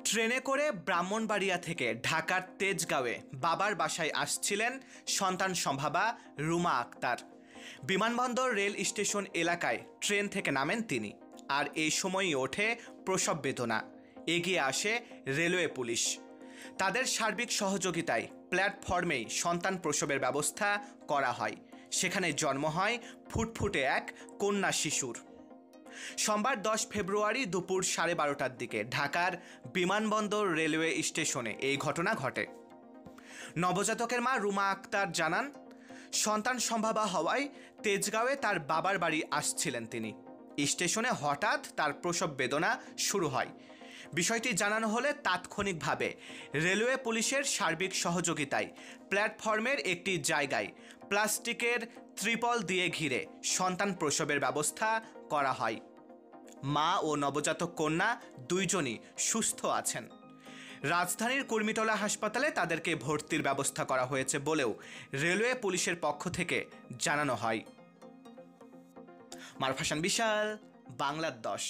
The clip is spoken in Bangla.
ট্রেনে করে ব্রাহ্মণবাড়িয়া থেকে ঢাকার তেজগাঁওয়ে বাবার বাসায় আসছিলেন সন্তান সম্ভাবা রুমা আক্তার। বিমানবন্দর রেল স্টেশন এলাকায় ট্রেন থেকে নামেন তিনি। আর এই সময়ই ওঠে প্রসব বেদনা। এগিয়ে আসে রেলওয়ে পুলিশ। তাদের সার্বিক সহযোগিতায় প্ল্যাটফর্মেই সন্তান প্রসবের ব্যবস্থা করা হয়। সেখানে জন্ম হয় ফুটফুটে এক কন্যা শিশুর। সোমবার 10 ফেব্রুয়ারি দুপুর 12:30টার দিকে ঢাকার বিমানবন্দর রেলওয়ে স্টেশনে এই ঘটনা ঘটে। নবজাতকের মা রুমা আক্তার জানান, সন্তান সম্ভাবা হওয়ায় তেজগাঁওয়ে তার বাবার বাড়ি আসছিলেন তিনি। স্টেশনে হঠাৎ তার প্রসব বেদনা শুরু হয়। বিষয়টি জানানো হলে তাৎক্ষণিকভাবে রেলওয়ে পুলিশের সার্বিক সহযোগিতায় প্ল্যাটফর্মের একটি জায়গায় প্লাস্টিকের ত্রিপল দিয়ে ঘিরে সন্তান প্রসবের ব্যবস্থা করা হয়। মা ও নবজাতক কন্যা দুইজনই সুস্থ আছেন। রাজধানীর কুর্মিটোলা হাসপাতালে তাদেরকে ভর্তির ব্যবস্থা করা হয়েছে বলেও রেলওয়ে পুলিশের পক্ষ থেকে জানানো হয়। মারুফ হাসান বিশাল, বাংলার 10।